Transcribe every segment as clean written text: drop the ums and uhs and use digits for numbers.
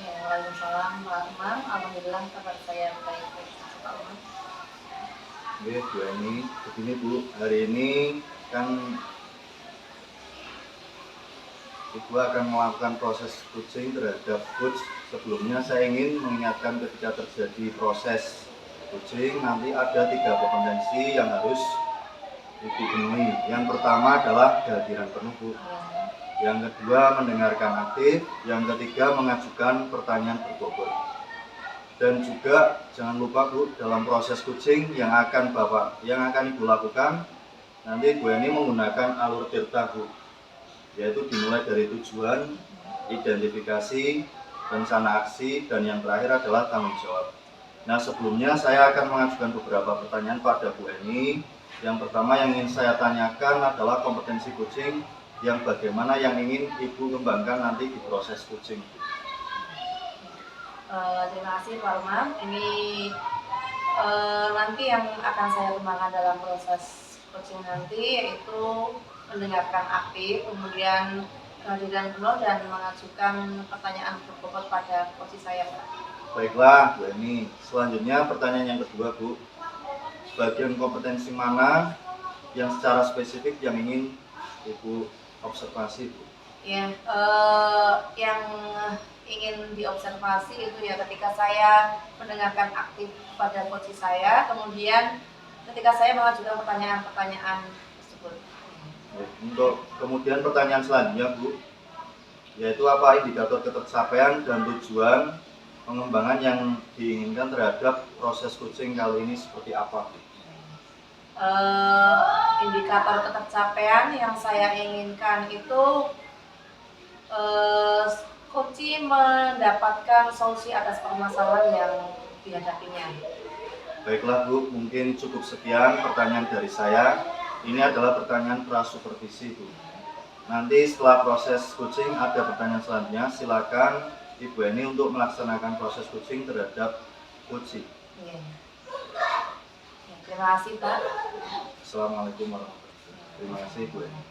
Ya, waalaikumsalam Pak Umar. Alhamdulillah kabar saya baik Pak Umar. Oke, Bu Eni, begini Bu, hari ini kan Ibu akan melakukan proses coaching terhadap coach. Sebelumnya saya ingin mengingatkan ketika terjadi proses coaching, nanti ada 3 kompetensi yang harus Ibu penuhi. Yang pertama adalah kehadiran penuh Bu. Yang kedua mendengarkan aktif. Yang ketiga mengajukan pertanyaan berbobot. Dan juga jangan lupa Bu, dalam proses coaching yang akan Ibu lakukan, nanti Bu Eni menggunakan alur tirta Bu, yaitu dimulai dari tujuan, identifikasi, rencana aksi, dan yang terakhir adalah tanggung jawab. Nah, sebelumnya saya akan mengajukan beberapa pertanyaan pada Bu Eni. Yang pertama yang ingin saya tanyakan adalah kompetensi coaching yang bagaimana yang ingin Ibu kembangkan nanti di proses coaching. Terima kasih Pak Umar. Ini nanti yang akan saya kembangkan dalam proses coaching nanti yaitu mendengarkan aktif, kemudian kehadiran penuh dan mengajukan pertanyaan berbobot pada coach saya. Baiklah Bu Eni, selanjutnya pertanyaan yang kedua Bu, bagian kompetensi mana yang secara spesifik yang ingin Ibu observasi Bu? Ya, yang ingin diobservasi itu ya ketika saya mendengarkan aktif pada coach saya, kemudian ketika saya mengajukan pertanyaan-pertanyaan tersebut. Untuk kemudian pertanyaan selanjutnya Bu, yaitu apa indikator ketercapaian dan tujuan pengembangan yang diinginkan terhadap proses coaching kali ini seperti apa Bu? Indikator ketercapaian yang saya inginkan itu coach mendapatkan solusi atas permasalahan yang dihadapinya. Baiklah Bu, mungkin cukup sekian pertanyaan dari saya. Ini adalah pertanyaan prasupervisi Bu. Nanti setelah proses coaching ada pertanyaan selanjutnya, silakan Ibu Eni untuk melaksanakan proses coaching terhadap coaching. Ya. Ya, terima kasih Pak. Assalamualaikum warahmatullahi wabarakatuh. Terima kasih Bu Eni.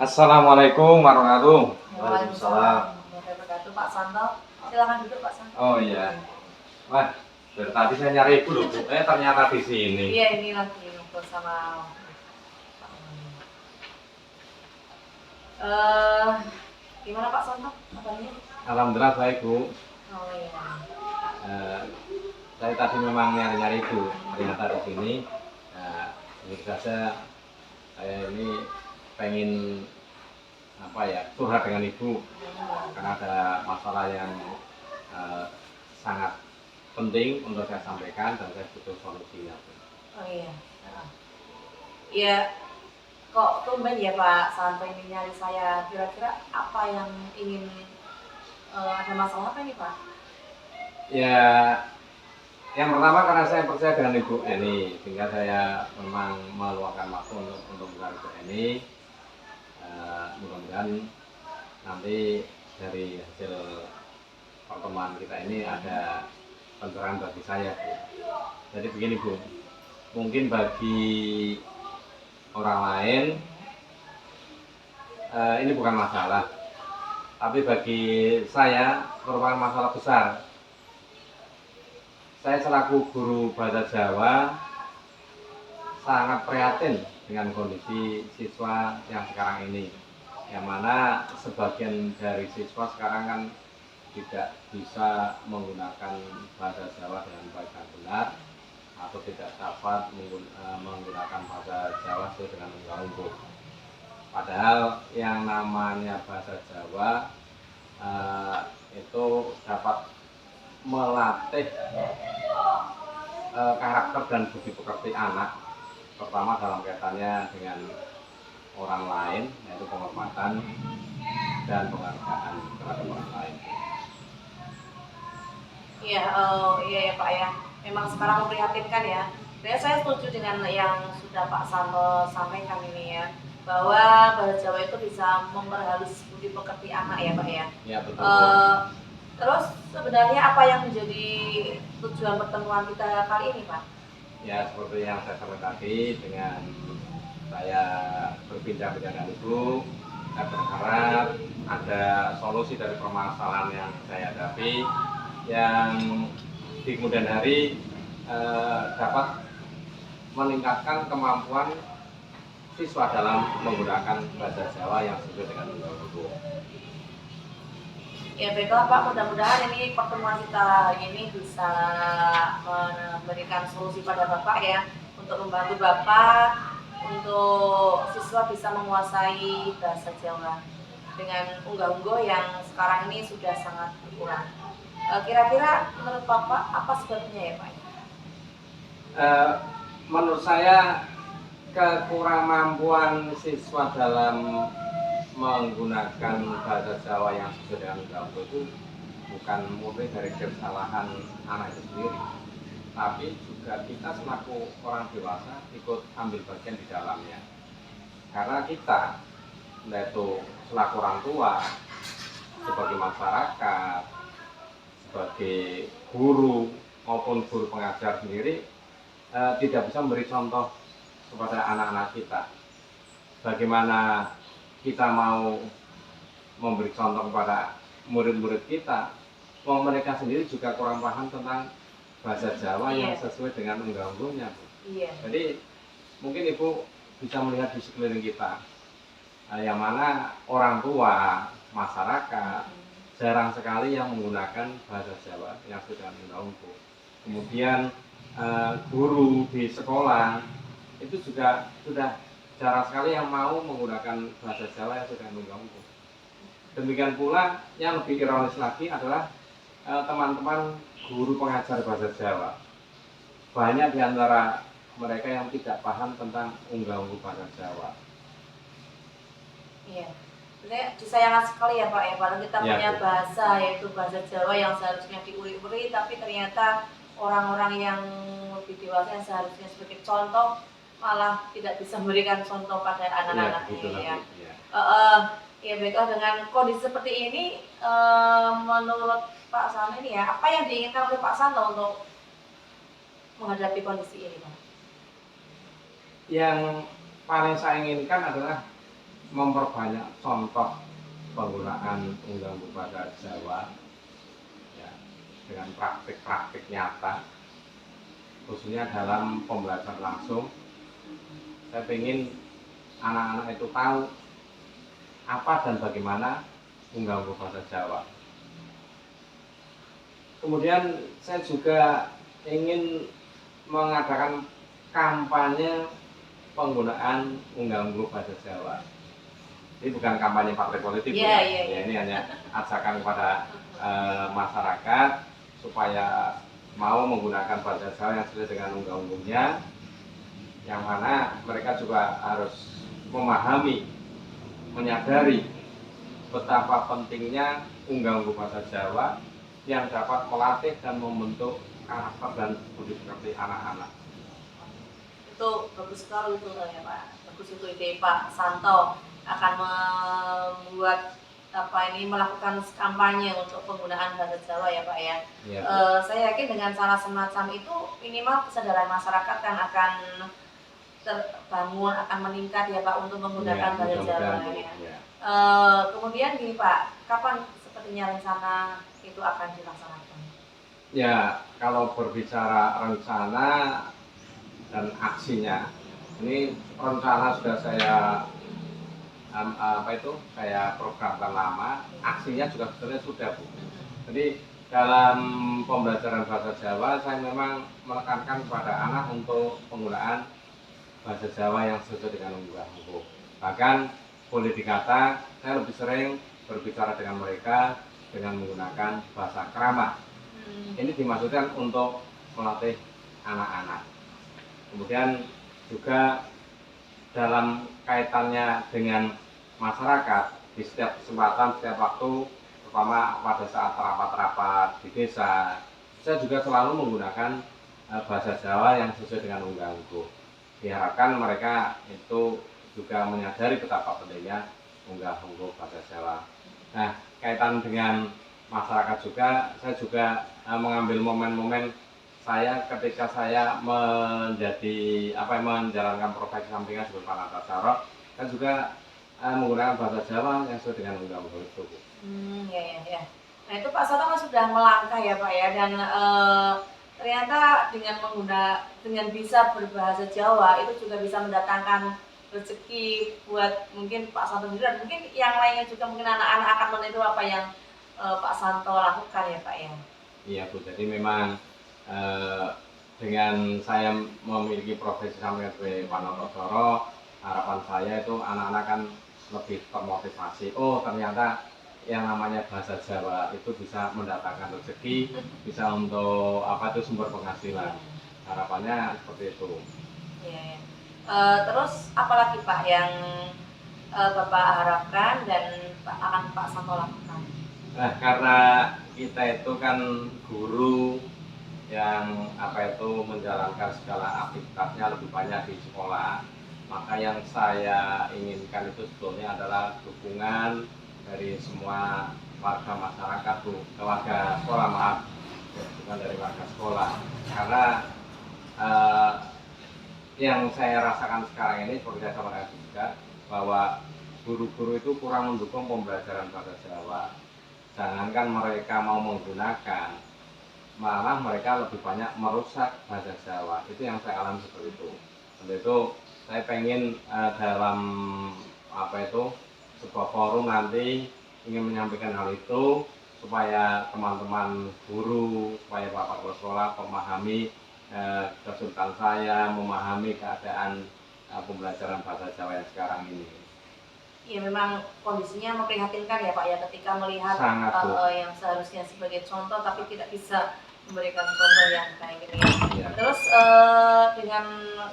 Assalamualaikum warahmatullahi wabarakatuh. Waalaikumsalam. Wabarakatuh. Pak Santo, silakan duduk Pak Santo. Oh iya. Wah, dari tadi saya nyari ibu loh Bu. Ternyata di sini. Iya, ini lagi ngobrol sama Pak. Gimana Pak Santo? Kabarnya? Alhamdulillah baik Bu. Oh iya. Saya tadi memang nyari-nyari ibu. Ternyata di sini. Ini saja saya ini pengen curhat dengan ibu karena ada masalah yang sangat penting untuk saya sampaikan dan saya butuh solusinya. Oh iya. Ya, kok tumben ya Pak sampai ini nyari saya. Kira-kira apa yang ingin ada masalah apa nih Pak? Ya, yang pertama karena saya percaya dengan Ibu Eni, sehingga saya memang meluangkan waktu untuk mencari Ibu Eni. Mudah-mudahan nanti dari hasil pertemuan kita ini ada pencerahan bagi saya Bu. Jadi begini Bu, mungkin bagi orang lain ini bukan masalah, tapi bagi saya merupakan masalah besar. Saya selaku guru bahasa Jawa sangat prihatin dengan kondisi siswa yang sekarang ini, yang mana sebagian dari siswa sekarang kan tidak bisa menggunakan bahasa Jawa dengan baik dan benar, atau tidak dapat menggunakan bahasa Jawa sesuai dengan undang-undang. Padahal yang namanya bahasa Jawa itu dapat melatih karakter dan budi pekerti anak, pertama dalam kaitannya dengan orang lain, yaitu penghormatan dan penghargaan terhadap orang lain. Iya, iya ya Pak ya. Memang sekarang memprihatinkan ya. Saya setuju dengan yang sudah Pak Santo sampaikan ini ya, bahwa bahasa Jawa itu bisa memperhalus budi pekerti anak ya Pak ya. Ya betul. Terus sebenarnya apa yang menjadi tujuan pertemuan kita kali ini Pak? Ya seperti yang saya sampaikan tadi, dengan saya berbincang dengan Ibu, Saya berharap ada solusi dari permasalahan yang saya hadapi yang di kemudian hari dapat meningkatkan kemampuan siswa dalam menggunakan bahasa Jawa yang sesuai dengan undang-undang. Ya baiklah Pak, mudah-mudahan ini pertemuan kita hari ini bisa memberikan solusi pada Bapak ya, untuk membantu Bapak untuk siswa bisa menguasai bahasa Jawa dengan unggah-ungguh yang sekarang ini sudah sangat berkurang. Kira-kira menurut Bapak apa sebabnya ya Pak? Menurut saya kekurangmampuan siswa dalam menggunakan bahasa Jawa yang sesuai dengan undang-undang itu bukan murni dari kesalahan anak itu sendiri, tapi juga kita selaku orang dewasa ikut ambil bagian di dalamnya. Karena kita, yaitu selaku orang tua, sebagai masyarakat, sebagai guru maupun guru pengajar sendiri, tidak bisa memberi contoh kepada anak-anak kita. Bagaimana kita mau memberi contoh kepada murid-murid kita, mereka sendiri juga kurang paham tentang bahasa Jawa yang sesuai dengan undang-undangnya. Jadi mungkin Ibu bisa melihat di sekeliling kita, yang mana orang tua, masyarakat jarang sekali yang menggunakan bahasa Jawa yang sesuai dengan undang-undang. Kemudian guru di sekolah itu juga sudah jarang sekali yang mau menggunakan bahasa Jawa yang sudah undang-undang. Demikian pula yang lebih ironis lagi adalah teman-teman guru pengajar bahasa Jawa. Banyak di antara mereka yang tidak paham tentang undang-undang bahasa Jawa. Iya, sebenarnya disayangkan sekali ya Pak ya, padahal kita punya bahasa yaitu bahasa Jawa yang seharusnya diuri-uri, tapi ternyata orang-orang yang lebih dewasa yang seharusnya sebagai contoh malah tidak bisa memberikan contoh pada anak-anaknya ya. Ya baiklah, dengan kondisi seperti ini, menurut Pak Santo ini ya, apa yang diinginkan oleh Pak Santo untuk menghadapi kondisi ini Pak? Yang paling saya inginkan adalah memperbanyak contoh penggunaan undang-undang bahasa Jawa ya, dengan praktik-praktik nyata, khususnya dalam pembelajaran langsung. Saya ingin anak-anak itu tahu apa dan bagaimana undang-undang bahasa Jawa. Kemudian saya juga ingin mengadakan kampanye penggunaan undang-undang bahasa Jawa. Ini bukan kampanye partai politik, ya. Ini hanya ajakan kepada masyarakat supaya mau menggunakan bahasa Jawa yang sesuai dengan undang-undangnya, yang mana mereka juga harus memahami, menyadari betapa pentingnya undang-undang bahasa Jawa yang dapat melatih dan membentuk karakter dan budi pekerti anak-anak. Itu bagus sekali itu ya Pak, bagus itu ide Pak Santo akan membuat melakukan kampanye untuk penggunaan bahasa Jawa ya Pak ya. Saya yakin dengan cara semacam itu minimal kesadaran masyarakat kan akan terbangun, akan meningkat ya Pak untuk menggunakan bahasa Jawa ya. Kemudian gini Pak, kapan sepertinya rencana itu akan dilaksanakan? Ya, kalau berbicara rencana dan aksinya, ini rencana sudah saya saya programkan lama, aksinya juga sebenarnya sudah Bu. Jadi dalam pembelajaran bahasa Jawa saya memang menekankan kepada anak untuk penggunaan bahasa Jawa yang sesuai dengan undang-undang. Bahkan boleh dikata saya lebih sering berbicara dengan mereka dengan menggunakan bahasa krama. Ini dimaksudkan untuk melatih anak-anak. Kemudian juga dalam kaitannya dengan masyarakat, di setiap kesempatan, setiap waktu, terutama pada saat rapat-rapat di desa, saya juga selalu menggunakan bahasa Jawa yang sesuai dengan undang-undang. Diharapkan mereka itu juga menyadari betapa pentingnya undang-undang bahasa Jawa. Nah, kaitan dengan masyarakat juga, saya juga mengambil momen-momen saya ketika saya menjalankan profesi sampingan sebagai penata cara, saya juga menggunakan bahasa Jawa yang sesuai dengan undang-undang itu, Bu. Ya, ya, ya. Nah itu Pak Sato kan sudah melangkah ya Pak ya, dan ternyata dengan bisa berbahasa Jawa itu juga bisa mendatangkan rezeki buat mungkin Pak Santo sendiri dan mungkin yang lainnya juga, mungkin anak-anak akan meniru apa yang Pak Santo lakukan ya Pak ya. Iya Bu, jadi memang dengan saya memiliki profesi sampingan sebagai Panotosoro, harapan saya itu anak-anak kan lebih termotivasi. Oh ternyata yang namanya bahasa Jawa itu bisa mendatangkan rezeki, bisa untuk apa itu sumber penghasilan. Harapannya seperti itu. Ya, ya. Terus apalagi Pak yang Bapak harapkan dan akan Pak Santo lakukan? Nah, karena kita itu kan guru yang apa itu menjalankan segala aktivitasnya lebih banyak di sekolah, maka yang saya inginkan itu sebetulnya adalah dukungan dari semua warga masyarakat, warga sekolah, maaf, bukan dari warga sekolah, karena eh, yang saya rasakan sekarang ini seperti saya sampaikan juga bahwa guru-guru itu kurang mendukung pembelajaran bahasa Jawa. Jangankan mereka mau menggunakan, malah mereka lebih banyak merusak bahasa Jawa. Itu yang saya alami seperti itu. Untuk itu saya pengen dalam apa itu sebuah forum nanti ingin menyampaikan hal itu supaya teman-teman guru, supaya bapak kepala sekolah memahami kesulitan saya, memahami keadaan pembelajaran bahasa Jawa yang sekarang ini. Ya memang kondisinya memprihatinkan ya Pak ya, ketika melihat yang seharusnya sebagai contoh tapi tidak bisa memberikan contoh yang kayak gini. Ya. Terus dengan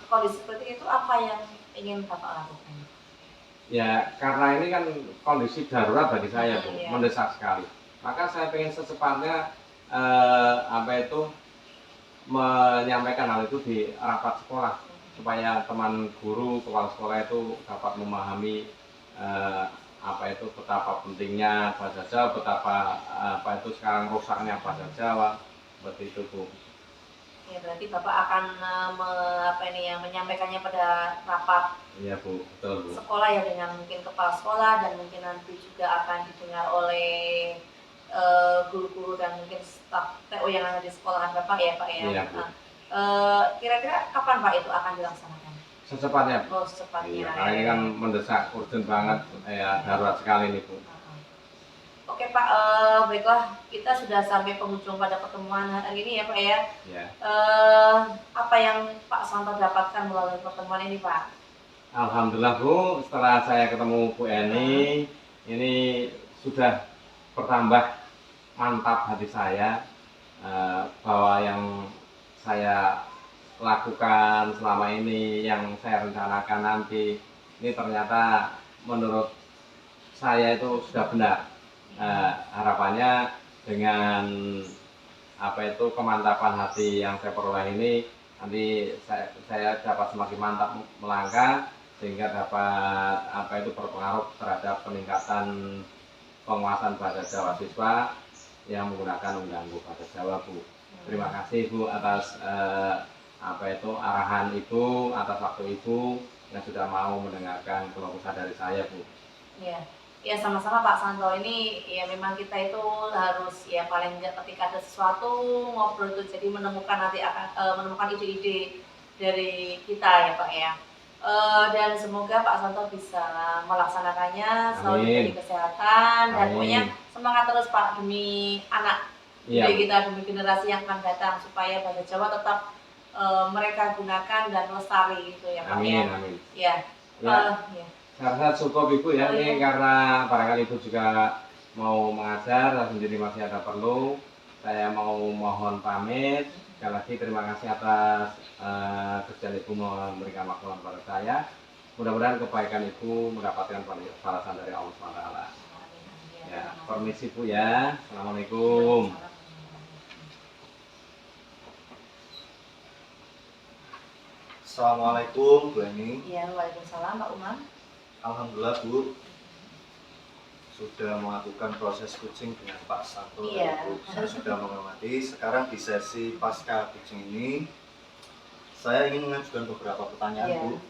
kondisi seperti itu apa yang ingin Bapak lakukan? Ya karena ini kan kondisi darurat bagi saya Bu, ya. Mendesak sekali. Maka saya ingin secepatnya apa itu menyampaikan hal itu di rapat sekolah supaya teman guru, kepala sekolah itu dapat memahami apa itu betapa pentingnya bahasa Jawa, betapa apa itu sekarang rusaknya bahasa Jawa, seperti itu Bu. Ya berarti Bapak akan menyampaikannya pada rapat. Iya Bu, betul Bu. Sekolah ya, dengan mungkin kepala sekolah dan mungkin nanti juga akan didengar oleh guru-guru dan mungkin staf TO yang ada di sekolahan Bapak ya Pak ya. Iya Bu. Kira-kira kapan Pak itu akan dilaksanakan? Secepatnya. Oh secepatnya. Iya, karena ini kan mendesak, urgent banget, ya darurat sekali nih Bu. Oke Pak, baiklah kita sudah sampai penghujung pada pertemuan hari ini ya Pak ya. Ya. Apa yang Pak Santo dapatkan melalui pertemuan ini Pak? Alhamdulillah Bu, setelah saya ketemu Bu Eni, ini sudah bertambah mantap hati saya bahwa yang saya lakukan selama ini, yang saya rencanakan nanti, ini ternyata menurut saya itu sudah benar. Harapannya dengan apa itu kemantapan hati yang saya peroleh ini, nanti saya dapat semakin mantap melangkah sehingga dapat apa itu berpengaruh terhadap peningkatan penguasaan bahasa Jawa siswa yang menggunakan undang-undang bahasa Jawa Bu. Terima kasih Bu atas apa itu arahan Ibu, atas waktu Ibu yang sudah mau mendengarkan keluh kesah dari saya Bu. Iya. Ya sama-sama Pak Santo, ini ya memang kita itu harus ya paling enggak ketika ada sesuatu ngobrol itu jadi menemukan nanti akan menemukan ide-ide dari kita ya Pak ya. Dan semoga Pak Santo bisa melaksanakannya, selalu diberi kesehatan. Amin. Dan pokoknya semangat terus Pak demi anak kita, demi generasi yang akan datang supaya bahasa Jawa tetap mereka gunakan dan lestari gitu ya Pak. Amin, amin. Ya. Ya. Karena cukup Ibu ya, ini karena barangkali Ibu juga mau mengajar dan sendiri masih ada perlu, saya mau mohon pamit. Sekali lagi terima kasih atas kerjaan Ibu memberikan waktu kepada saya. Mudah-mudahan kebaikan Ibu mendapatkan balasan dari Allah SWT. Ya, permisi Bu ya. Assalamualaikum. Assalamualaikum Bu Eni. Iya, waalaikumsalam Pak Umar. Alhamdulillah Bu, sudah melakukan proses coaching dengan Pak Santo. Iya. Saya sudah mengamati. Sekarang di sesi pasca coaching ini, saya ingin mengajukan beberapa pertanyaan Bu.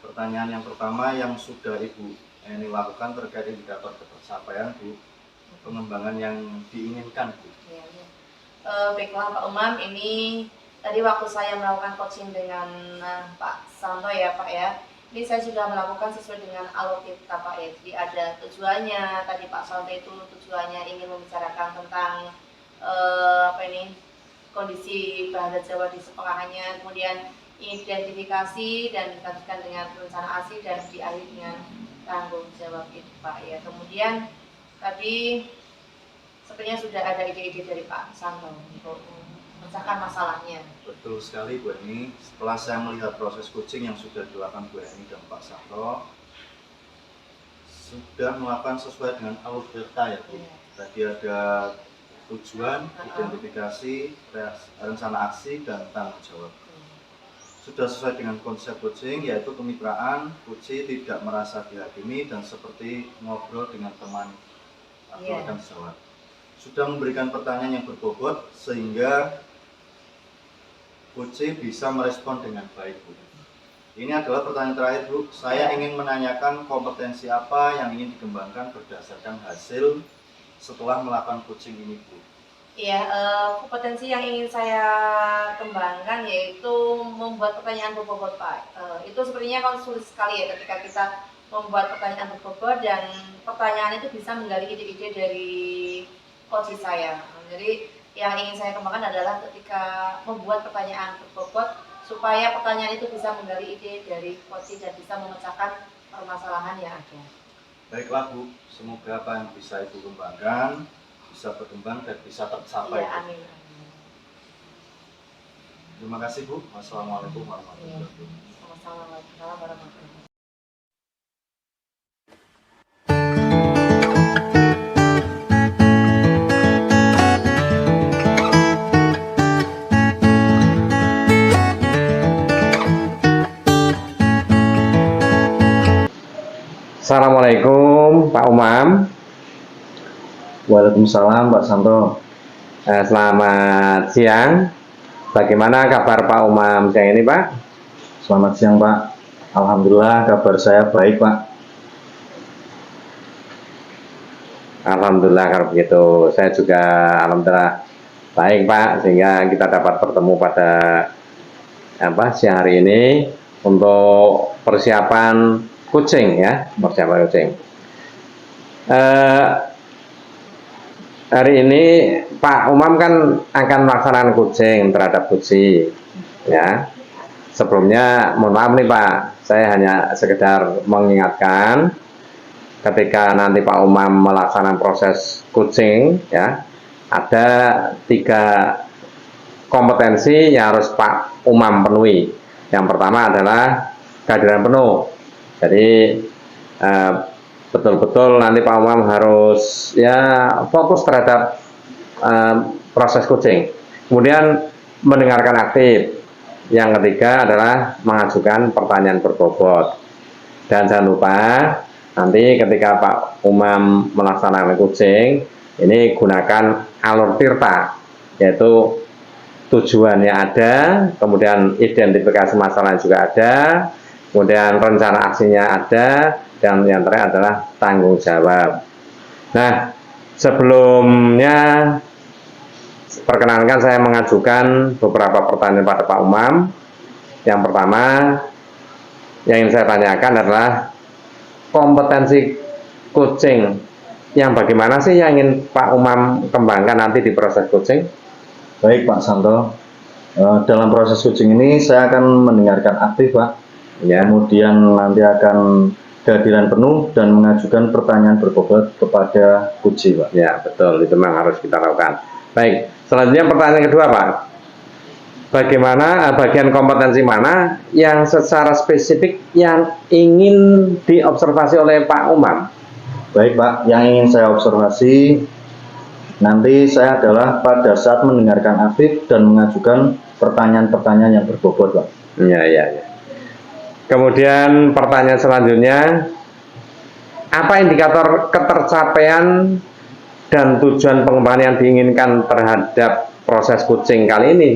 Pertanyaan yang pertama yang sudah Ibu yang ini lakukan terkait indikator ketercapaian Bu, pengembangan yang diinginkan Bu. Ya, ya. Baiklah Pak Umam, ini tadi waktu saya melakukan coaching dengan Pak Santo ya Pak ya, ini saya sudah melakukan sesuai dengan alur kita Pak ya. Jadi ada tujuannya, tadi Pak Santo itu tujuannya ingin membicarakan tentang kondisi bahasa Jawa di sekolahnya, kemudian identifikasi dan dilanjutkan dengan rencana aksi dan diakhiri dengan tanggung jawab itu Pak ya. Kemudian tadi sepertinya sudah ada ide-ide dari Pak Santo untuk memecahkan masalahnya. Betul sekali Bu Eni. Setelah saya melihat proses coaching yang sudah dilakukan Bu Eni dan Pak Santo, sudah melakukan sesuai dengan alur delta ya Bu. Tadi ada tujuan, identifikasi, rencana aksi, dan tanggung jawab. Sudah sesuai dengan konsep coaching, yaitu kemitraan, coach tidak merasa dihakimi dan seperti ngobrol dengan teman atau rekan sejawat. Sudah memberikan pertanyaan yang berbobot sehingga coach bisa merespon dengan baik Bu. Ini adalah pertanyaan terakhir Bu. Saya ingin menanyakan kompetensi apa yang ingin dikembangkan berdasarkan hasil setelah melakukan coaching ini Bu. Iya, kompetensi yang ingin saya kembangkan yaitu membuat pertanyaan berbobot Pak. Itu sepertinya kan sulit sekali ya ketika kita membuat pertanyaan berbobot dan pertanyaan itu bisa menggali ide-ide dari coach saya. Jadi yang ingin saya kembangkan adalah ketika membuat pertanyaan berbobot supaya pertanyaan itu bisa menggali ide dari coach dan bisa memecahkan permasalahan yang ada. Baiklah Bu, semoga apa yang bisa Ibu kembangkan bisa berkembang dan bisa tercapai. Iya, amin. Terima kasih Bu. Wassalamualaikum warahmatullahi wabarakatuh. Sama-sama warahmatullahi wabarakatuh. Assalamualaikum Pak Umam. Waalaikumsalam Pak Santo. Selamat siang. Bagaimana kabar Pak Umam siang ini Pak? Selamat siang Pak. Alhamdulillah kabar saya baik Pak. Alhamdulillah kalau begitu. Saya juga alhamdulillah baik Pak, sehingga kita dapat bertemu pada siang hari ini untuk persiapan coaching ya, persiapan coaching. Hari ini Pak Umam kan akan melaksanakan coaching terhadap coaching ya. Sebelumnya mohon maaf nih Pak, saya hanya sekedar mengingatkan ketika nanti Pak Umam melaksanakan proses coaching ya, ada 3 kompetensi yang harus Pak Umam penuhi. Yang pertama adalah kehadiran penuh. Jadi betul-betul nanti Pak Umam harus ya fokus terhadap proses coaching. Kemudian mendengarkan aktif. Yang ketiga adalah mengajukan pertanyaan berbobot. Dan jangan lupa nanti ketika Pak Umam melaksanakan coaching, ini gunakan alur tirta, yaitu tujuannya ada, kemudian identifikasi masalah juga ada, kemudian rencana aksinya ada, dan yang terakhir adalah tanggung jawab. Nah, sebelumnya perkenankan saya mengajukan beberapa pertanyaan pada Pak Umam. Yang pertama yang ingin saya tanyakan adalah kompetensi coaching yang bagaimana sih yang ingin Pak Umam kembangkan nanti di proses coaching? Baik Pak Santo, dalam proses coaching ini saya akan mendengarkan aktif Pak ya. Kemudian nanti akan kehadiran penuh dan mengajukan pertanyaan berbobot kepada coach Pak. Ya betul, itu memang harus kita lakukan. Baik, selanjutnya pertanyaan kedua Pak, bagaimana bagian kompetensi mana yang secara spesifik yang ingin diobservasi oleh Pak Umam? Baik Pak, yang ingin saya observasi nanti saya adalah pada saat mendengarkan aktif dan mengajukan pertanyaan-pertanyaan yang berbobot Pak. Ya. Kemudian pertanyaan selanjutnya, apa indikator ketercapaian dan tujuan pengembangan yang diinginkan terhadap proses coaching kali ini?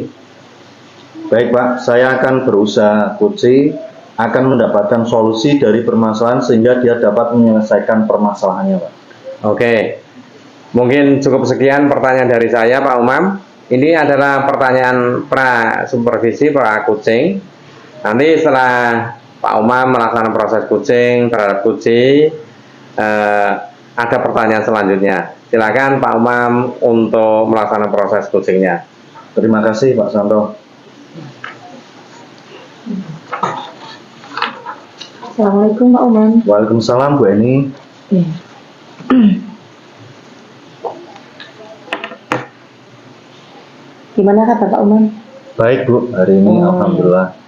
Baik Pak, saya akan berusaha coaching akan mendapatkan solusi dari permasalahan sehingga dia dapat menyelesaikan permasalahannya, Pak. Oke, mungkin cukup sekian pertanyaan dari saya, Pak Umam. Ini adalah pertanyaan pra supervisi, pra kucing. Nanti setelah Pak Umam melaksanakan proses kucing terhadap kucing, ada pertanyaan selanjutnya. Silakan Pak Umam untuk melaksanakan proses kucingnya. Terima kasih Pak Santo. Assalamualaikum Pak Umam. Waalaikumsalam Bu Eni. Ya. Gimana kabar Pak Umam? Baik Bu, hari ini alhamdulillah.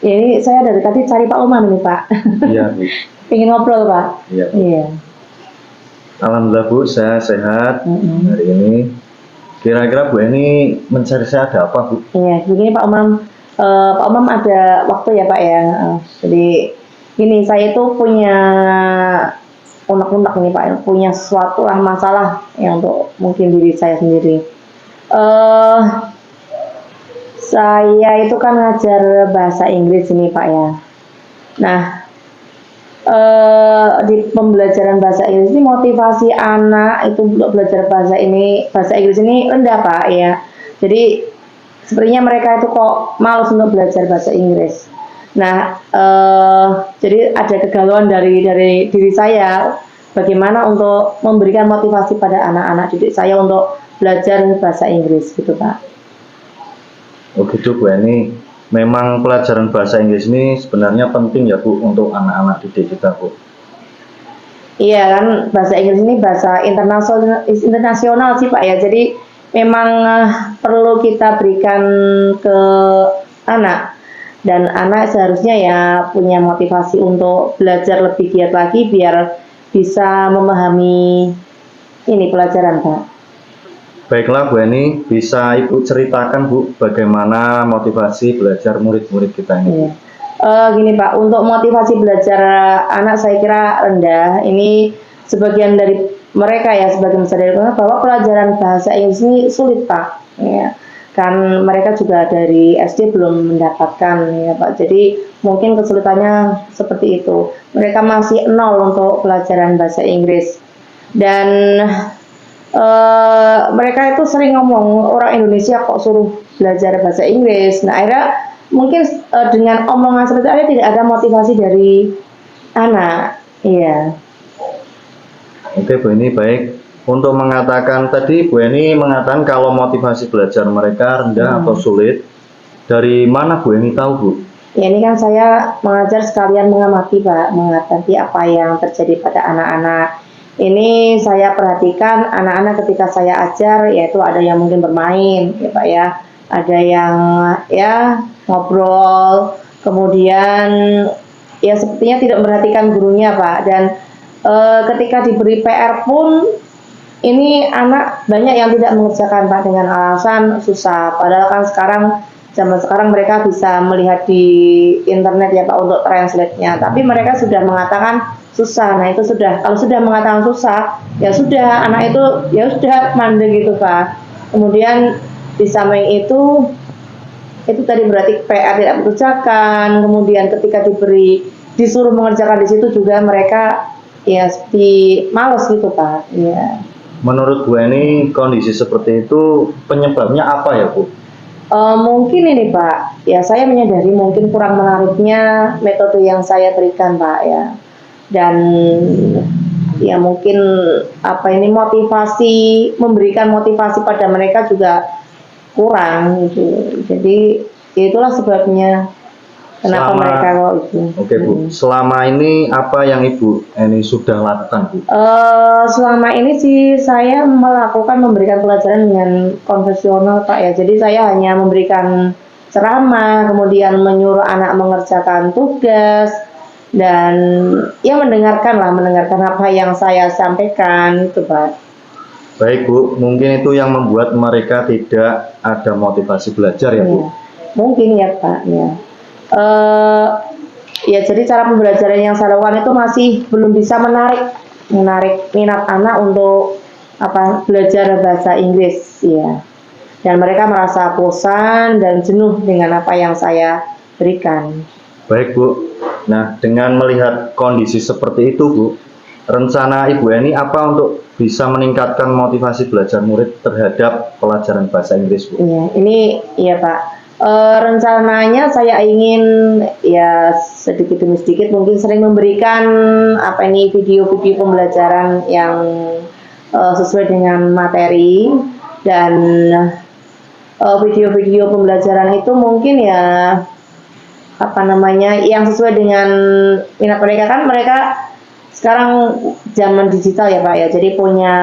Ya, ini saya dari tadi cari Pak Umam ini Pak. Iya Bu. Pengen ngobrol Pak. Iya. Iya. Alhamdulillah Bu, saya sehat hari ini. Kira-kira Bu Eni mencari saya ada apa Bu? Iya, begini Pak Umam. Pak Umam ada waktu ya Pak ya. Jadi gini, saya itu punya unek-unek nih Pak, punya sesuatu lah masalah yang untuk mungkin diri saya sendiri. Saya itu kan ngajar bahasa Inggris ini Pak ya. Nah, di pembelajaran bahasa Inggris ini motivasi anak itu untuk belajar bahasa Inggris ini rendah Pak ya. Jadi sepertinya mereka itu kok malas untuk belajar bahasa Inggris. Nah, jadi ada kegalauan dari diri saya bagaimana untuk memberikan motivasi pada anak-anak didik saya untuk belajar bahasa Inggris gitu Pak. Oh gitu Bu Eni, memang pelajaran bahasa Inggris ini sebenarnya penting ya Bu untuk anak-anak didik kita Bu. Iya kan, bahasa Inggris ini bahasa internasional sih Pak ya, jadi memang perlu kita berikan ke anak, dan anak seharusnya ya punya motivasi untuk belajar lebih giat lagi biar bisa memahami ini pelajaran Pak. Baiklah Bu Eni, bisa Ibu ceritakan Bu bagaimana motivasi belajar murid-murid kita ini? Iya. Gini Pak, untuk motivasi belajar anak saya kira rendah. Ini sebagian dari mereka ya, sebagian besar dari mereka bahwa pelajaran bahasa Inggris ini sulit Pak. Ya. Kan mereka juga dari SD belum mendapatkan ya Pak. Jadi mungkin kesulitannya seperti itu. Mereka masih nol untuk pelajaran bahasa Inggris. Dan mereka itu sering ngomong orang Indonesia kok suruh belajar bahasa Inggris. Nah akhirnya mungkin dengan omongan seperti itu tidak ada motivasi dari anak. Iya. Oke Bu Eni, baik. Untuk mengatakan tadi Bu Eni mengatakan kalau motivasi belajar mereka rendah atau sulit, dari mana Bu Eni tahu Bu? Ya ini kan saya mengajar sekalian mengamati Pak, mengamati apa yang terjadi pada anak-anak. Ini saya perhatikan anak-anak ketika saya ajar, yaitu ada yang mungkin bermain ya Pak ya, ada yang ya ngobrol, kemudian ya sepertinya tidak memperhatikan gurunya Pak. Dan ketika diberi PR pun ini anak banyak yang tidak mengerjakan Pak dengan alasan susah. Padahal kan zaman sekarang mereka bisa melihat di internet ya Pak untuk translate-nya. Tapi mereka sudah mengatakan susah. Nah itu sudah, kalau sudah mengatakan susah, ya sudah anak itu ya sudah mandek gitu Pak. Kemudian di samping itu tadi berarti PR tidak mengerjakan. Kemudian ketika disuruh mengerjakan di situ juga mereka ya seperti malas gitu Pak. Ya. Menurut Bu Eni kondisi seperti itu penyebabnya apa ya Bu? Mungkin ini Pak, ya saya menyadari mungkin kurang menariknya metode yang saya berikan Pak ya. Dan ya mungkin memberikan motivasi pada mereka juga kurang gitu. Jadi itulah sebabnya kenapa mereka kalau itu. Oke Bu, selama ini apa yang Ibu Eni sudah lakukan Bu? Selama ini sih saya memberikan pelajaran dengan konvensional Pak ya. Jadi saya hanya memberikan ceramah, kemudian menyuruh anak mengerjakan tugas, dan ya mendengarkan apa yang saya sampaikan itu Pak. Baik Bu, mungkin itu yang membuat mereka tidak ada motivasi belajar ya Bu? Mungkin ya Pak ya. Ya jadi cara pembelajaran yang saya lakukan itu masih belum bisa menarik minat anak untuk belajar bahasa Inggris ya. Dan mereka merasa bosan dan jenuh dengan apa yang saya berikan. Baik Bu, Nah, dengan melihat kondisi seperti itu, Bu, rencana Ibu Eni apa untuk bisa meningkatkan motivasi belajar murid terhadap pelajaran bahasa Inggris, Bu? Iya, ini iya Pak. Rencananya saya ingin ya sedikit demi sedikit mungkin sering memberikan apa ini video-video pembelajaran yang sesuai dengan materi dan video-video pembelajaran itu mungkin ya apa namanya yang sesuai dengan minat mereka, kan mereka sekarang zaman digital ya Pak ya, jadi punya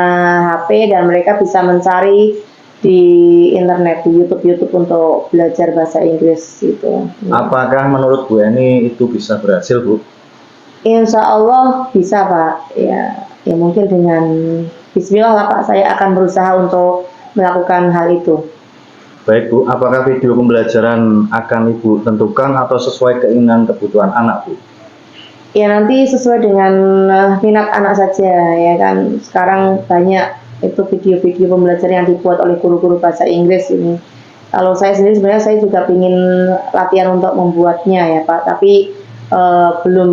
HP dan mereka bisa mencari di internet, di YouTube untuk belajar bahasa Inggris gitu. Apakah menurut Bu Eni itu bisa berhasil, Bu? Insya Allah bisa Pak, ya mungkin dengan Bismillah lah Pak, saya akan berusaha untuk melakukan hal itu. Baik Bu, apakah video pembelajaran akan Ibu tentukan atau sesuai keinginan kebutuhan anak, Bu? Ya nanti sesuai dengan minat anak saja ya kan. Sekarang banyak itu video-video pembelajaran yang dibuat oleh guru-guru bahasa Inggris ini. Kalau saya sendiri sebenarnya saya juga ingin latihan untuk membuatnya ya Pak, tapi belum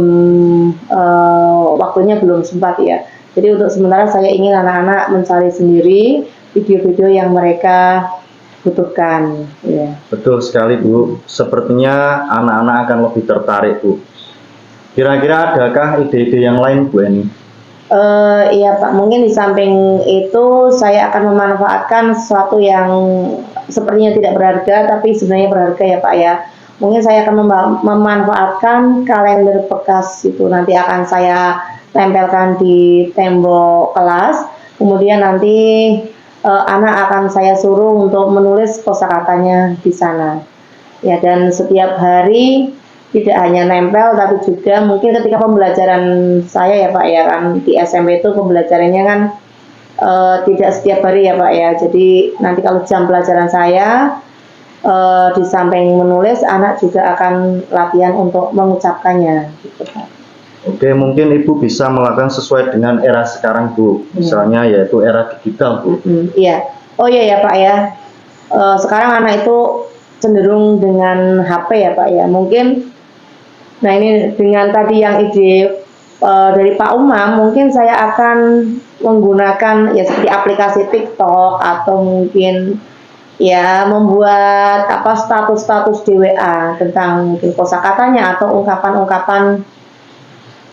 waktunya belum sempat ya. Jadi untuk sementara saya ingin anak-anak mencari sendiri video-video yang mereka butuhkan. Ya. Betul sekali Bu, sepertinya anak-anak akan lebih tertarik Bu. Kira-kira adakah ide-ide yang lain Bu Eni? Iya Pak, mungkin di samping itu saya akan memanfaatkan sesuatu yang sepertinya tidak berharga tapi sebenarnya berharga ya Pak ya. Mungkin saya akan memanfaatkan kalender bekas itu, nanti akan saya tempelkan di tembok kelas, kemudian nanti anak akan saya suruh untuk menulis kosakatanya di sana. Ya, dan setiap hari tidak hanya nempel tapi juga mungkin ketika pembelajaran saya ya Pak ya, kan di SMP itu pembelajarannya kan tidak setiap hari ya Pak ya. Jadi nanti kalau jam pelajaran saya di samping menulis, anak juga akan latihan untuk mengucapkannya gitu Pak. Oke, mungkin Ibu bisa melakukan sesuai dengan era sekarang Bu, misalnya yaitu era digital Bu. Iya, oh iya ya Pak ya, sekarang anak itu cenderung dengan HP ya Pak ya, mungkin. Nah ini dengan tadi yang ide dari Pak Umam, mungkin saya akan menggunakan ya seperti aplikasi TikTok atau mungkin ya membuat apa status-status di WA tentang mungkin kosakatanya atau ungkapan-ungkapan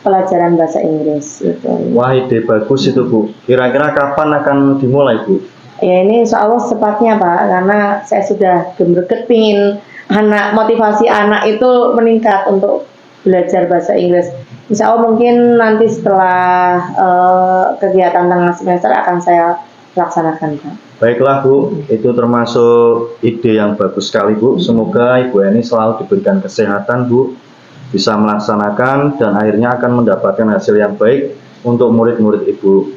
pelajaran bahasa Inggris gitu. Wah, ide bagus itu Bu. Kira-kira kapan akan dimulai Bu? Ya ini insya Allah sepatnya Pak, karena saya sudah greget pingin motivasi anak itu meningkat untuk belajar bahasa Inggris. Insya Allah mungkin nanti setelah kegiatan tengah semester akan saya laksanakan Pak. Baiklah Bu, itu termasuk ide yang bagus sekali Bu. Semoga Ibu Eni selalu diberikan kesehatan Bu, bisa melaksanakan dan akhirnya akan mendapatkan hasil yang baik untuk murid-murid Ibu.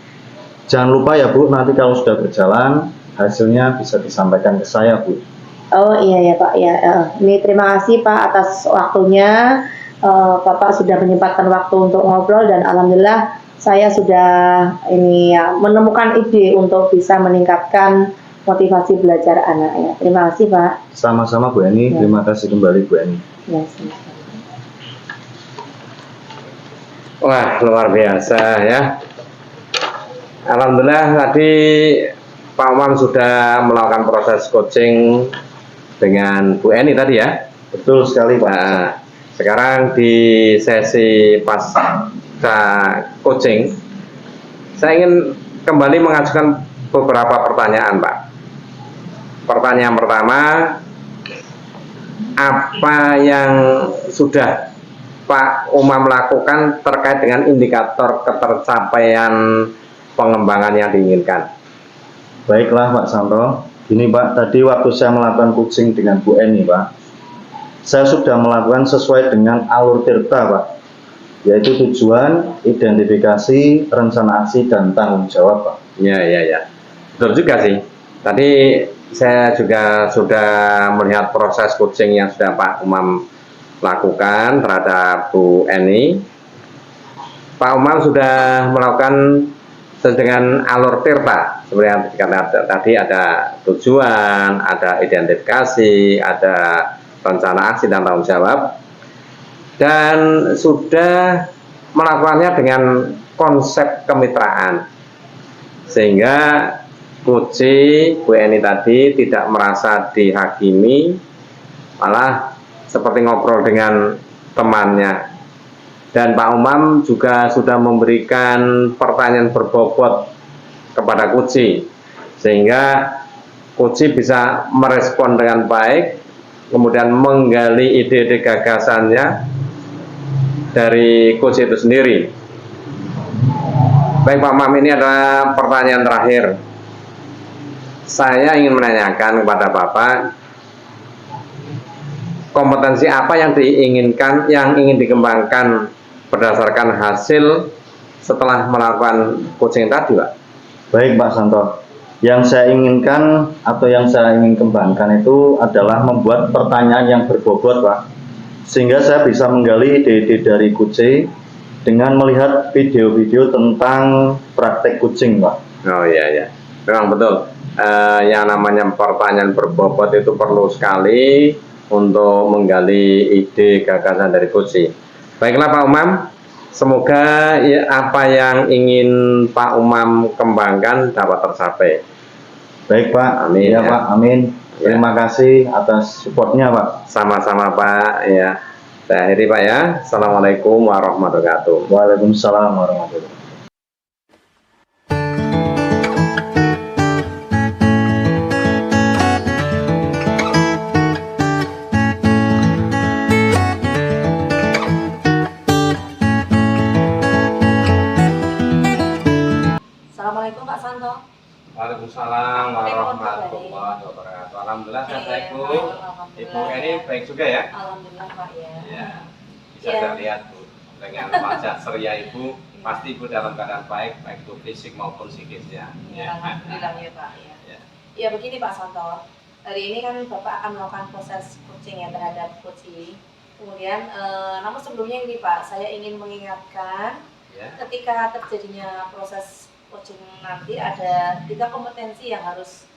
Jangan lupa ya Bu, nanti kalau sudah berjalan hasilnya bisa disampaikan ke saya Bu. Oh iya ya Pak ya, ini terima kasih Pak atas waktunya. Bapak sudah menyempatkan waktu untuk ngobrol dan alhamdulillah saya sudah ini ya menemukan ide untuk bisa meningkatkan motivasi belajar anak ya. Terima kasih Pak. Sama-sama Bu Eni, Ya. terima kasih kembali Bu Eni. Ya, sama-sama. Wah, luar biasa ya. Alhamdulillah tadi Pak Umam sudah melakukan proses coaching dengan Bu Eni tadi ya. Betul sekali Pak. Nah, sekarang di sesi pasca coaching, saya ingin kembali mengajukan beberapa pertanyaan Pak. Pertanyaan pertama, apa yang sudah Pak Umam lakukan terkait dengan indikator ketercapaian pengembangan yang diinginkan? Baiklah Pak Santo, gini Pak, tadi waktu saya melakukan coaching dengan Bu Eni Pak, saya sudah melakukan sesuai dengan alur tirta Pak, yaitu tujuan, identifikasi, rencana aksi, dan tanggung jawab Pak. Ya. Betul juga sih. Tadi saya juga sudah melihat proses coaching yang sudah Pak Umam lakukan terhadap Bu Eni. Pak Umam sudah melakukan dengan alur tirta, seperti yang dikatakan tadi, ada tujuan, ada identifikasi, ada rencana aksi dan tanggung jawab. dan sudah melakukannya dengan konsep kemitraan, sehingga Kuci Bu Eni tadi tidak merasa dihakimi, malah seperti ngobrol dengan temannya. Dan Pak Umam juga sudah memberikan pertanyaan berbobot kepada Kuci, sehingga Kuci bisa merespon dengan baik, kemudian menggali ide-ide gagasannya dari Kuci itu sendiri. Baik Pak Umam, ini adalah pertanyaan terakhir. Saya ingin menanyakan kepada Bapak, kompetensi apa yang diinginkan, yang ingin dikembangkan berdasarkan hasil setelah melakukan coaching tadi, Pak? Baik Pak Santo, yang saya inginkan atau yang saya ingin kembangkan itu adalah membuat pertanyaan yang berbobot Pak, sehingga saya bisa menggali ide-ide dari coaching dengan melihat video-video tentang praktek coaching Pak. Oh iya, memang betul. Yang namanya pertanyaan berbobot itu perlu sekali untuk menggali ide gagasan dari coaching. Baiklah Pak Umam, semoga apa yang ingin Pak Umam kembangkan dapat tercapai. Baik Pak, amin ya Pak, amin. Terima kasih atas supportnya Pak. Sama-sama Pak, ya. Saya akhiri Pak ya. Assalamualaikum warahmatullahi wabarakatuh. Waalaikumsalam warahmatullahi wabarakatuh. Assalamualaikum Pak Santo. Waalaikumsalam warahmatullahi wabarakatuh. Alhamdulillah sehat Bu. Ibu ini baik juga ya? Alhamdulillah Pak ya. Ya, bisa saya lihat Bu, dengan wajah ceria Ibu, pasti Ibu dalam keadaan baik, baik itu fisik maupun psikisnya. Ya, alhamdulillah ya Pak ya. Ya begini Pak Santo, hari ini kan Bapak akan melakukan proses coaching ya terhadap coaching. Kemudian, namun sebelumnya ini Pak, saya ingin mengingatkan ketika terjadinya proses coaching nanti ada 3 kompetensi yang harus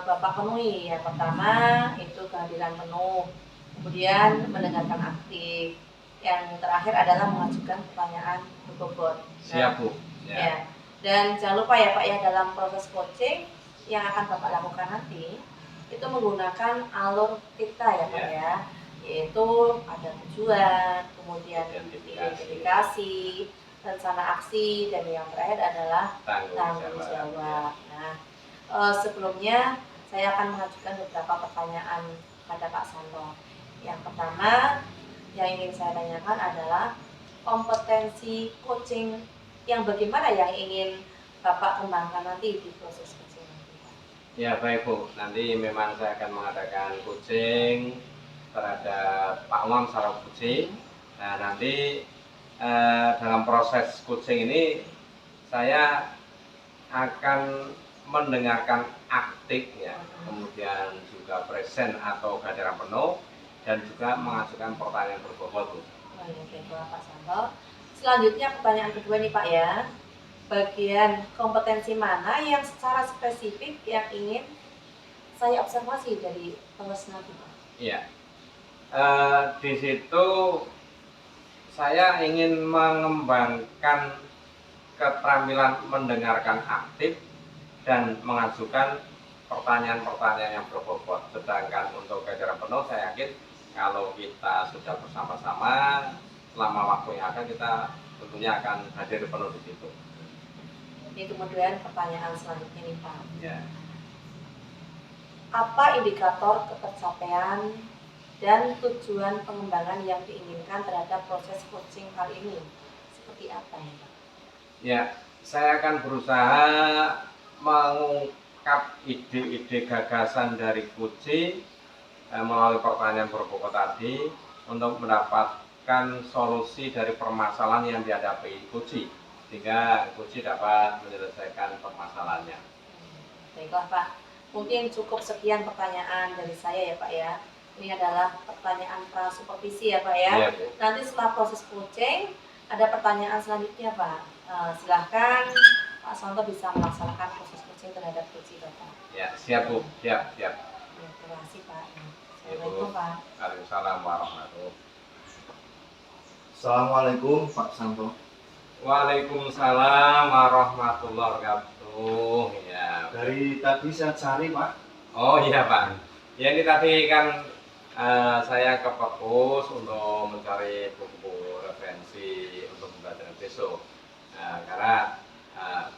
Bapak penuhi. Yang pertama itu kehadiran penuh, kemudian mendengarkan aktif, yang terakhir adalah mengajukan pertanyaan berbobot. Siap Bu. Ya. Dan jangan lupa ya Pak ya, dalam proses coaching yang akan Bapak lakukan nanti itu menggunakan alur kita ya Pak ya, yaitu ada tujuan, kemudian identifikasi, rencana aksi, dan yang terakhir adalah tanggung jawab. Nah, sebelumnya saya akan mengajukan beberapa pertanyaan pada Pak Santo. Yang pertama yang ingin saya tanyakan adalah kompetensi coaching yang bagaimana yang ingin Bapak kembangkan nanti di proses coaching nanti. Ya baik Bu, nanti memang saya akan mengadakan coaching terhadap Pak Umam secara coaching. Nah nanti dalam proses coaching ini saya akan mendengarkan aktif ya, kemudian juga present atau kehadiran penuh, dan juga mengajukan pertanyaan berbobot Bu. Oke Pak Santo. Selanjutnya pertanyaan kedua nih Pak ya, bagian kompetensi mana yang secara spesifik yang ingin saya observasi dari proses nanti Pak? Iya, di situ saya ingin mengembangkan keterampilan mendengarkan aktif dan mengajukan pertanyaan-pertanyaan yang berbobot. Sedangkan untuk kehadiran penuh, saya yakin kalau kita sudah bersama-sama selama waktu yang akan, kita tentunya akan hadir penuh di situ. Ini kemudian pertanyaan selanjutnya nih Pak. Ya. Apa indikator ketercapaian dan tujuan pengembangan yang diinginkan terhadap proses coaching kali ini? Seperti apa ya Pak? Ya, saya akan berusaha mengungkap ide-ide gagasan dari coaching melalui pertanyaan berbobot tadi untuk mendapatkan solusi dari permasalahan yang dihadapi coaching, sehingga coaching dapat menyelesaikan permasalahannya. Baiklah Pak, mungkin cukup sekian pertanyaan dari saya ya Pak ya. Ini adalah pertanyaan prasupervisi ya Pak ya. Ya, nanti setelah proses coaching ada pertanyaan selanjutnya Pak. Silahkan Pak Santo bisa melaksanakan proses coaching terhadap coaching Bapak. Ya, siap Bu, siap. Ya, terima kasih Pak. Assalamualaikum Pak. Waalaikumsalam warahmatullahi wabarakatuh. Assalamualaikum Pak Santo. Waalaikumsalam warahmatullahi wabarakatuh. Ya. Dari tadi saya cari Pak. Oh iya Pak. Ya ini tadi kan saya ke perpus untuk mencari buku referensi untuk pembelajaran besok. Karena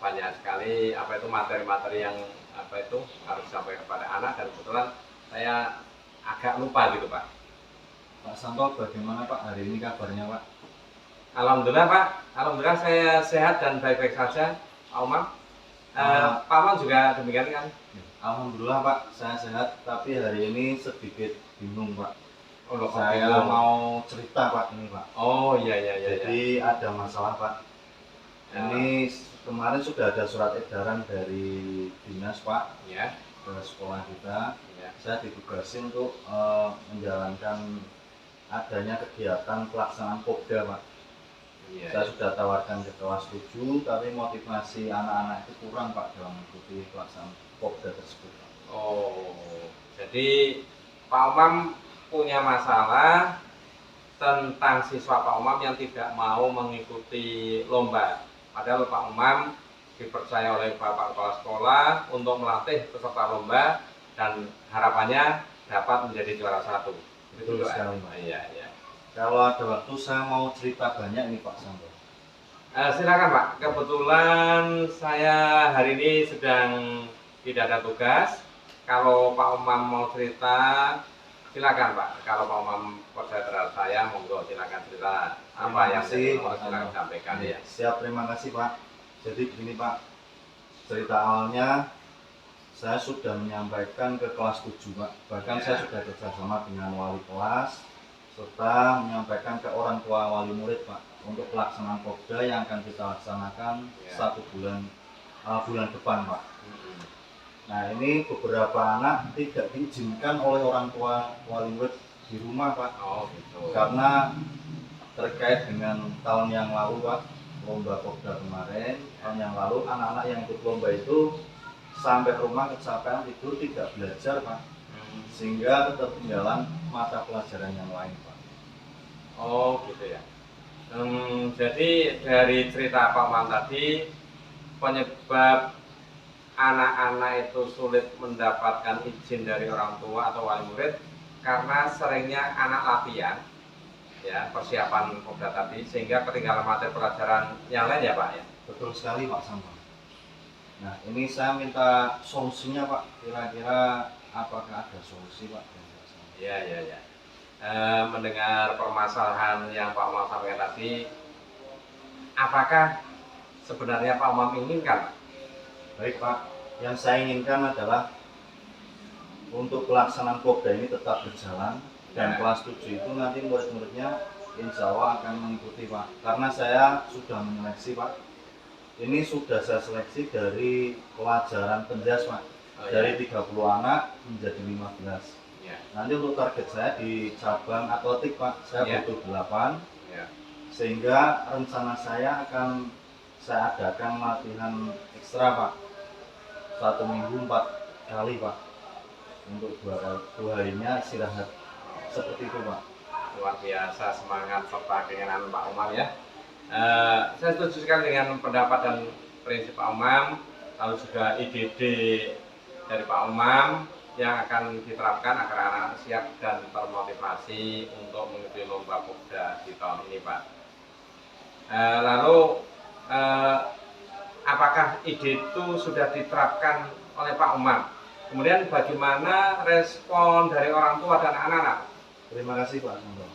banyak sekali apa itu materi-materi yang apa itu harus disampaikan kepada anak, dan kebetulan saya agak lupa gitu Pak. Pak Santo, bagaimana Pak hari ini kabarnya Pak? Alhamdulillah Pak, alhamdulillah saya sehat dan baik-baik saja. Pak Umam, Pak Umam juga demikian kan? Alhamdulillah Pak, saya sehat, tapi hari ini sedikit bingung Pak. Oh, loh, Saya bingung. mau cerita Pak ini Pak. Oh iya iya iya. Jadi ada masalah Pak. Ya. Ini kemarin sudah ada surat edaran dari dinas Pak Ya. ke sekolah kita. Ya. Saya ditugasin untuk menjalankan adanya kegiatan pelaksanaan Popda Pak. Iya. Saya sudah tawarkan ke kelas 7, tapi motivasi anak-anak itu kurang Pak dalam mengikuti pelaksanaan Popda tersebut Pak. Oh, jadi Pak Umam punya masalah tentang siswa Pak Umam yang tidak mau mengikuti lomba. Padahal Pak Umam dipercaya oleh Bapak Kepala Sekolah untuk melatih peserta lomba dan harapannya dapat menjadi juara 1. Betul sekali Pak. Iya, iya. Kalau ada waktu saya mau cerita banyak ini Pak Santo. Silakan Pak. Kebetulan saya hari ini sedang tidak ada tugas. Kalau Pak Umam mau cerita, silakan Pak. Kalau Pak Umam percaya terhadap saya, monggo silakan cerita apa Terima yang kasih, mau Pak silakan Santo. sampaikan ya. Siap, terima kasih Pak. Jadi begini Pak, cerita awalnya saya sudah menyampaikan ke kelas 7 Pak. Bahkan Ya. saya sudah bekerjasama dengan wali kelas serta menyampaikan ke orang tua wali murid Pak untuk pelaksanaan Popda yang akan kita laksanakan Ya. 1 bulan bulan depan Pak. Mm-mm. Nah ini beberapa anak tidak diizinkan oleh orang tua wali murid di rumah Pak, Oh gitu. karena terkait dengan tahun yang lalu Pak, lomba Popda kemarin, tahun yang lalu anak-anak yang ikut lomba itu sampai rumah kecapean tidur, tidak belajar Pak, sehingga ketertinggalan mata pelajaran yang lain Pak. Oh gitu ya. Jadi dari cerita Pak Umam tadi, penyebab anak-anak itu sulit mendapatkan izin dari orang tua atau wali murid karena seringnya anak latihan, ya persiapan Popda tadi, sehingga ketinggalan materi pelajaran yang lain ya Pak ya. Betul sekali Pak Santo. Nah ini saya minta solusinya Pak, kira-kira apakah ada solusi Pak? Iya iya iya. Mendengar permasalahan yang Pak Umam sampaikan tadi, apakah sebenarnya Pak Umam inginkan? Baik Pak, yang saya inginkan adalah untuk pelaksanaan Popda ini tetap berjalan dan Ya. kelas 7 itu nanti murid-muridnya insya Allah akan mengikuti Pak. Karena saya sudah menyeleksi Pak. Ini sudah saya seleksi dari pelajaran penjas Pak. Oh, Dari ya. 30 anak menjadi 15. Ya. Nanti untuk target saya di cabang atletik Pak, saya Ya. butuh 8. Ya. Sehingga rencana saya akan saya adakan latihan ekstra Pak. 1 minggu 4 kali Pak. Untuk 2 harinya istirahat. Seperti itu Pak. Luar biasa semangat serta keinginan Pak Umam ya. Saya setuju sekali dengan pendapat dan prinsip Pak Umam, lalu juga ide-ide dari Pak Umam yang akan diterapkan agar anak siap dan termotivasi untuk mengikuti lomba Popda di tahun ini Pak. Lalu apakah ide itu sudah diterapkan oleh Pak Umam? Kemudian bagaimana respon dari orang tua dan anak-anak? Terima kasih Pak Santo.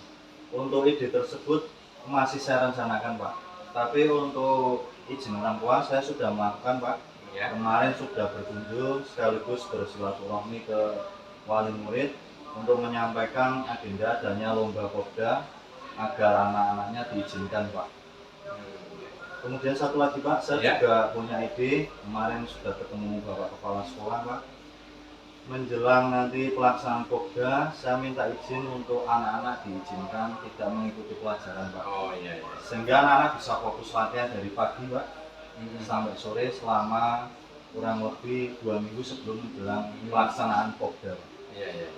Untuk ide tersebut masih saya rencanakan Pak. Tapi untuk izin orang tua saya sudah melakukan Pak. Ya. Kemarin sudah berkunjung sekaligus bersilaturahmi ke wali murid untuk menyampaikan agenda adanya lomba Popda agar anak-anaknya diizinkan Pak. Kemudian satu lagi Pak, saya Ya. juga punya ide. Kemarin sudah ketemu Bapak Kepala Sekolah Pak. Menjelang nanti pelaksanaan Popda, saya minta izin untuk anak-anak diizinkan tidak mengikuti pelajaran Pak. Oh iya iya. Sehingga anak-anak bisa fokus latihan dari pagi Pak sampai sore selama kurang lebih 2 minggu sebelum menjelang pelaksanaan Popda Pak. Iya iya.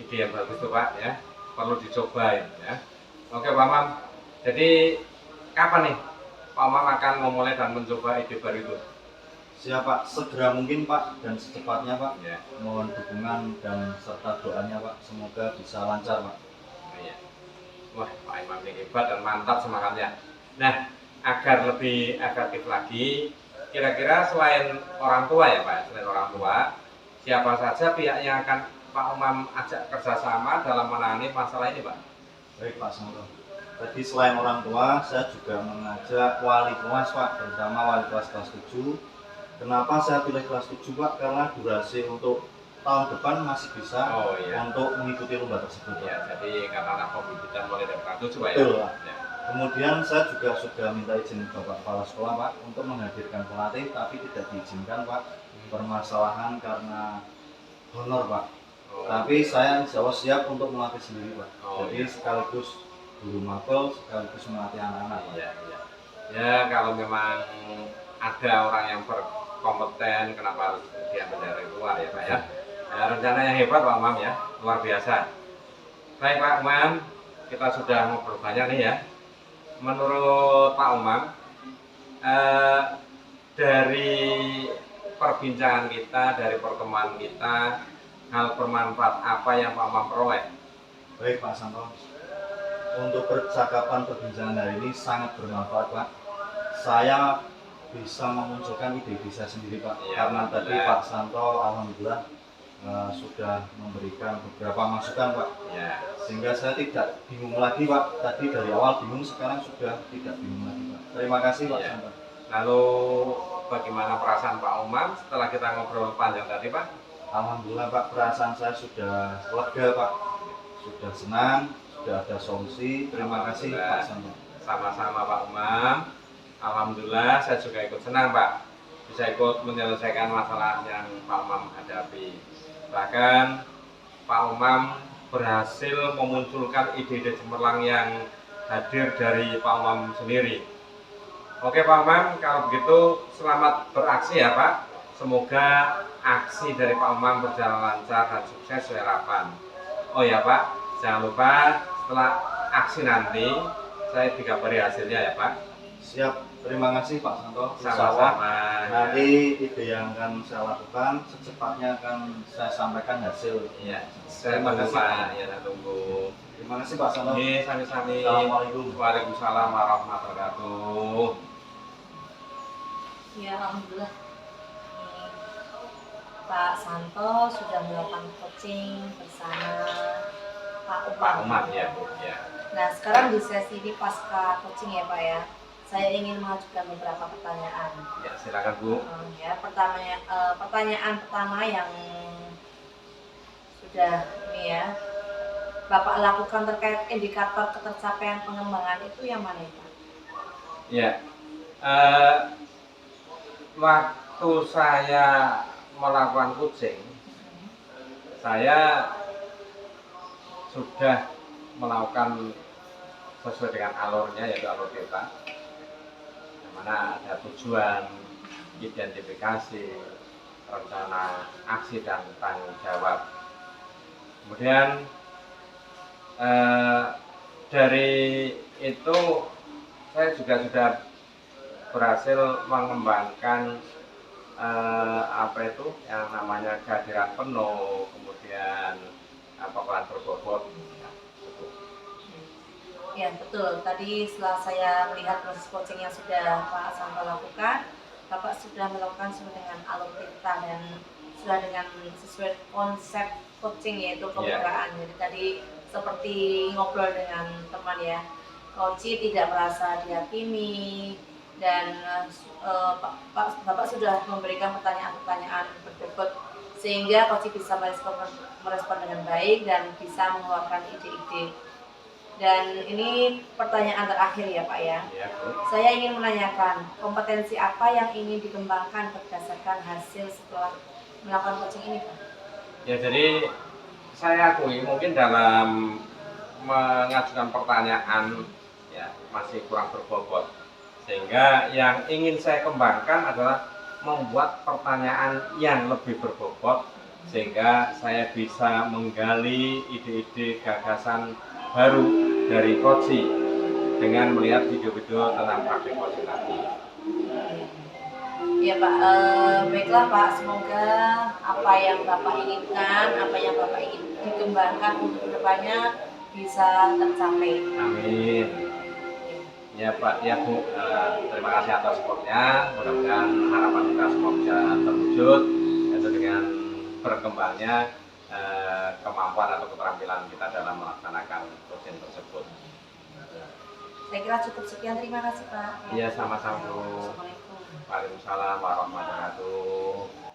Ide yang bagus tuh Pak ya. Perlu dicobain ya. Oke Pak Mam. Jadi kapan nih Pak Umam akan memulai dan mencoba ide baru itu? Siap Pak, segera mungkin Pak dan secepatnya Pak. Ya. Mohon dukungan dan serta doanya Pak, semoga bisa lancar Pak. Iya. Wah, Pak Imam ini hebat dan mantap semangatnya. Nah, agar lebih efektif lagi, kira-kira selain orang tua ya Pak, selain orang tua, siapa saja pihak yang akan Pak Umam ajak kerjasama dalam menangani masalah ini Pak? Baik Pak Santo. Tadi selain orang tua, saya juga mengajak wali kelas Pak, terutama wali kelas kelas 7. Kenapa saya pilih kelas 7 Pak? Karena durasi untuk tahun depan masih bisa Oh iya. untuk mengikuti lomba tersebut Pak. Ya, jadi karena pembibitan mulai dari kelas 7 Pak ya? Betul Pak. Ya. Kemudian saya juga sudah minta izin Bapak Kepala Sekolah Pak untuk menghadirkan pelatih, tapi tidak diizinkan Pak. Permasalahan karena honor Pak. Oh. Tapi saya insya Allah siap untuk melatih sendiri Pak. Oh, Jadi iya. sekaligus guru mapel, sekaligus melatih anak-anak Pak. Iya, iya. Ya, kalau memang ada orang yang berkompeten, kenapa harus diambil dari luar ya Pak ya? Ya, rencananya hebat Pak Umam ya, luar biasa. Baik Pak Umam, kita sudah ngobrol banyak nih ya. Menurut Pak Umam, dari perbincangan kita, dari pertemuan kita, hal bermanfaat apa yang Pak Umam peroleh? Baik Pak Santo, untuk percakapan perbincangan hari ini sangat bermanfaat Pak. Saya bisa memunculkan ide-ide saya sendiri Pak. Ya, Karena tadi alhamdulillah. Pak Santo alhamdulillah sudah memberikan beberapa masukan Pak. Ya, Sehingga saya tidak bingung lagi Pak. Tadi dari awal bingung, sekarang sudah tidak bingung lagi Pak. Terima kasih Pak Ya. Santo. Lalu bagaimana perasaan Pak Umam setelah kita ngobrol panjang tadi Pak? Alhamdulillah Pak, perasaan saya sudah lega Pak. Sudah senang, sudah ada solusi. Terima kasih Pak Santo. Sama-sama Pak Umam. Alhamdulillah saya juga ikut senang Pak, bisa ikut menyelesaikan masalah yang Pak Umam hadapi. Bahkan Pak Umam berhasil memunculkan ide-ide cemerlang yang hadir dari Pak Umam sendiri. Oke Pak Umam, kalau begitu selamat beraksi ya Pak. Semoga aksi dari Pak Umam berjalan lancar dan sukses sesuai harapan. Oh ya Pak, jangan lupa setelah aksi nanti saya dikabari hasilnya ya Pak. Siap, terima kasih Pak Santo. Insya Allah, Sama-sama. nanti ide yang akan saya lakukan secepatnya akan saya sampaikan hasil. Iya, saya Terima tunggu kasih, Pak. Pak. Ya, saya tunggu. Terima kasih Pak Santo. Oke, sami-sami. Assalamualaikum. Waalaikumsalam warahmatullahi wabarakatuh. Ya, alhamdulillah. Ini Pak Santo sudah melakukan coaching bersama Pak Umam. Pak Umam ya Bu. Ya. Nah, sekarang di sesi ini pasca coaching ya Pak ya, saya ingin mengajukan beberapa pertanyaan. Ya, silakan Bu. Ya, pertanyaan pertama yang sudah ini ya, Bapak lakukan terkait indikator ketercapaian pengembangan itu yang mana ya Pak? Ya. Waktu saya melakukan coaching, saya sudah melakukan sesuai dengan alurnya, yaitu alur kita, yang mana ada tujuan, identifikasi, rencana aksi dan tanggung jawab. Kemudian dari itu saya juga sudah berhasil mengembangkan apa itu yang namanya kehadiran penuh, kemudian peran berbobot. Ya betul, tadi setelah saya melihat proses coaching yang sudah Pak Santo lakukan, Bapak sudah melakukan sesuai dengan alur kita dan sudah dengan sesuai konsep coaching yaitu kebukaan. Jadi tadi seperti ngobrol dengan teman ya, coach tidak merasa dihakimi dan Bapak sudah memberikan pertanyaan-pertanyaan berbobot sehingga coach bisa merespon dengan baik dan bisa mengeluarkan ide-ide. Dan ini pertanyaan terakhir ya Pak ya. Ya, Bu. Saya ingin menanyakan kompetensi apa yang ingin dikembangkan berdasarkan hasil setelah melakukan coaching ini Pak? Ya, jadi saya akui mungkin dalam mengajukan pertanyaan ya masih kurang berbobot, sehingga yang ingin saya kembangkan adalah membuat pertanyaan yang lebih berbobot sehingga saya bisa menggali ide-ide gagasan baru dari coaching. dengan melihat video-video tentang praktik coaching tadi. Ya Pak, baiklah Pak, semoga apa yang Bapak inginkan, apa yang Bapak ingin dikembangkan untuk kedepannya bisa tercapai. Amin. Ya Pak, ya Bu, terima kasih atas supportnya. Mudah-mudahan harapan kita semua bisa terwujud, yaitu dengan berkembangnya kemampuan atau keterampilan kita dalam melaksanakan coaching tersebut. Saya kira cukup sekian, terima kasih Pak. Iya, sama-sama Bu. Assalamualaikum. Waalaikumsalam warahmatullahi wabarakatuh.